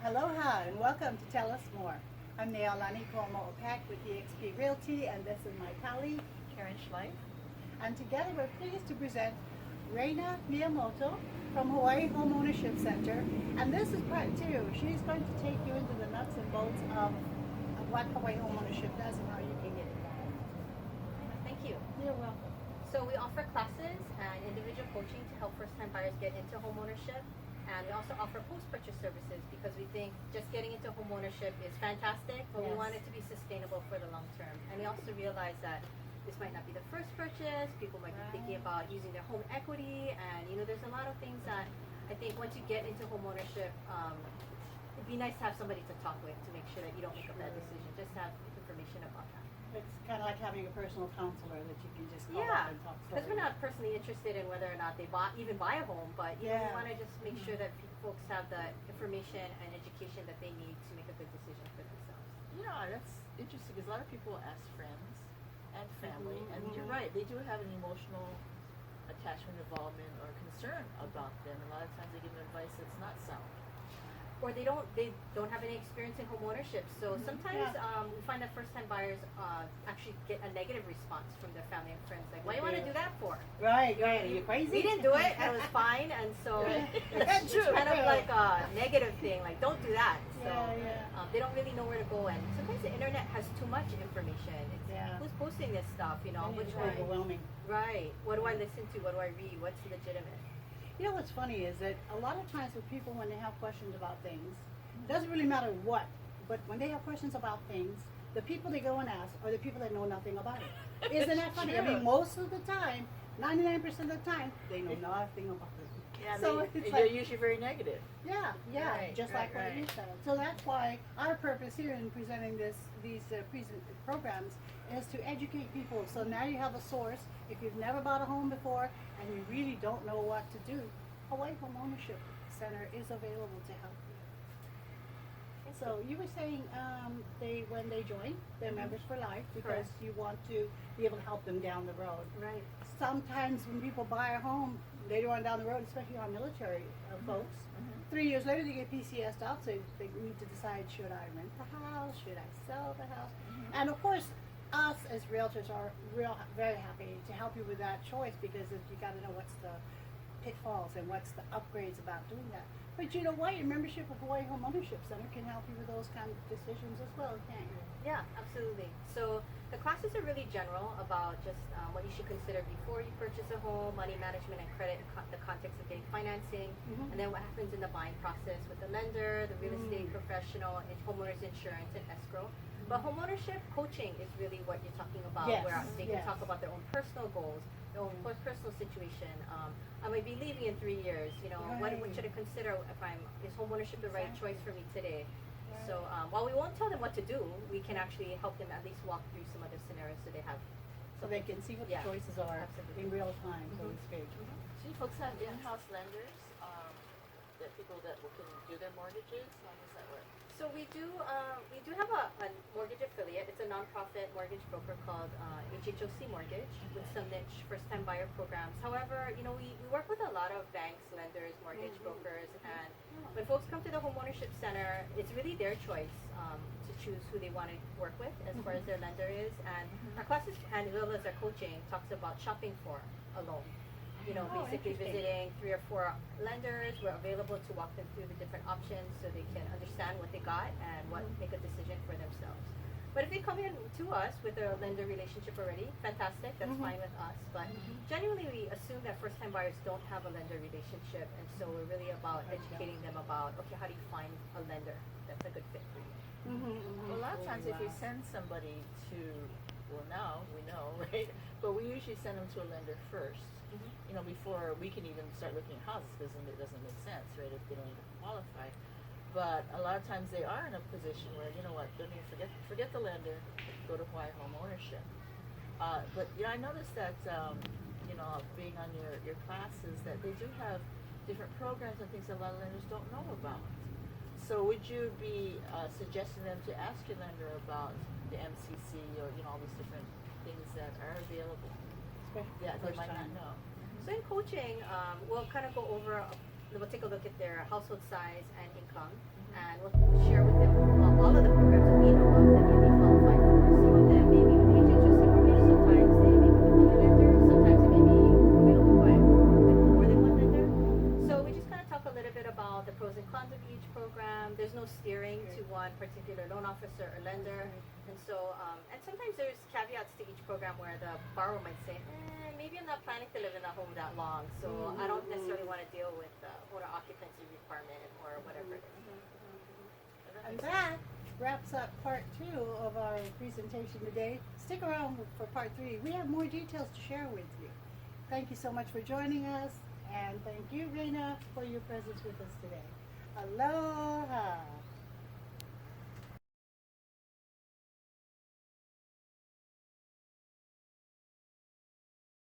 Aloha and welcome to Tell Us More. I'm Neaulani.kuamoo-peck with eXp Realty, and this is my colleague Karen.schleif. and together we're pleased to present Reina Miyamoto from Hawaii Homeownership Center, and this is part two. She's going to take you into the nuts and bolts of what Hawaii Homeownership does and how you can get involved. Thank you. You're welcome. So we offer classes and individual coaching to help first-time buyers get into homeownership. And we also offer post-purchase services because we think just getting into homeownership is fantastic, but we Yes. want it to be sustainable for the long term. And we also realize that this might not be the first purchase. People might be thinking about using their home equity, and there's a lot of things that I think once you get into homeownership, it'd be nice to have somebody to talk with to make sure that you don't make a bad decision. Just have information about that. It's kind of like having a personal counselor that you can just call Yeah, up and talk to. because we're not personally interested in whether or not they even buy a home, but we want to just make sure that folks have the information and education that they need to make a good decision for themselves. That's interesting because a lot of people ask friends and family, and you're right, they do have an emotional attachment, involvement, or concern about them. A lot of times they give them advice that's not sound. Or they don't have any experience in homeownership. So sometimes we find that first-time buyers actually get a negative response from their family and friends, like, "What do you want to do that for?" Right. Are you crazy? We didn't do it, and it was fine, and so it's kind of like a negative thing, like, don't do that. So they don't really know where to go, and sometimes the internet has too much information. It's, who's posting this stuff? Which It's one? overwhelming. Right. What do I listen to? What do I read? What's legitimate? You know what's funny is that a lot of times with people when they have questions about things, it doesn't really matter what, but when they have questions about things, the people they go and ask are the people that know nothing about it. Isn't that funny? I mean, most of the time, 99% of the time, they know nothing about it. Yeah, So they're usually very negative. Yeah, Right, just right, like what you said. So that's why our purpose here in presenting these programs is to educate people. So now you have a source. If you've never bought a home before and you really don't know what to do, Hawaii Homeownership Center is available to help you. So you were saying when they join, they're members for life because you want to be able to help them down the road. Right. Sometimes when people buy a home, later on down the road, especially our military folks, 3 years later they get PCS'd out, so they need to decide, should I rent the house, should I sell the house? And of course, us as realtors are very happy to help you with that choice because you got to know what's the pitfalls and what's the upgrades about doing that. But you know what? Your membership of Hawaii Homeownership Center can help you with those kind of decisions as well, can't you? Yeah, absolutely. So the classes are really general about just what you should consider before you purchase a home, money management and credit, the context of getting financing, and then what happens in the buying process with the lender, the real estate professional, and homeowners insurance and escrow. But homeownership coaching is really what you're talking about, where they can talk about their own personal goals, their own personal situation. I might be leaving in 3 years. What should I consider is homeownership the right choice for me today? So while we won't tell them what to do, we can actually help them at least walk through some other scenarios so they have. So they can see what the choices are in real time, so to speak. So you folks have in-house lenders, that people that can do their mortgages. How does that work? So we do have a mortgage affiliate. It's a nonprofit mortgage broker called HHOC Mortgage with some niche first-time buyer programs. However, we work with a lot of banks, lenders, mortgage brokers, and when folks come to the Homeownership Center, it's really their choice to choose who they want to work with as far as their lender is. And our classes, and as well as our coaching, talks about shopping for a loan. Basically visiting 3 or 4 lenders. We're available to walk them through the different options so they can understand what they got and make a decision for themselves. But if they come in to us with a lender relationship already, fantastic, that's fine with us. But generally we assume that first-time buyers don't have a lender relationship, and so we're really about educating them about, okay, how do you find a lender that's a good fit for you? Well, a lot of times if we send somebody to, well, now we know, right? But we usually send them to a lender first. Before we can even start looking at houses, because it doesn't make sense, right, if they don't even qualify. But a lot of times they are in a position where, don't even forget the lender, go to Hawaii Homeownership. But I noticed that, being on your classes, that they do have different programs and things that a lot of lenders don't know about. So would you be suggesting them to ask your lender about the MCC or, all these different things that are available that they might not know? So in coaching, we'll kind of go over, we'll take a look at their household size and income. and we'll share with them all of the programs that we know of that they may qualify for. Some of them may be with HHOC mortgage, sometimes they may be with one lender, sometimes they may be available with more than one lender. So we just kind of talk a little bit about the pros and cons of each program. There's no steering to one particular loan officer or lender. And so, and sometimes there's caveats to each program where the borrower might say, maybe I'm not planning to live in that home that long, so I don't necessarily want to deal with the owner occupancy requirement or whatever it is. And that wraps up part 2 of our presentation today. Stick around for part 3. We have more details to share with you. Thank you so much for joining us, and thank you, Reina, for your presence with us today. Aloha!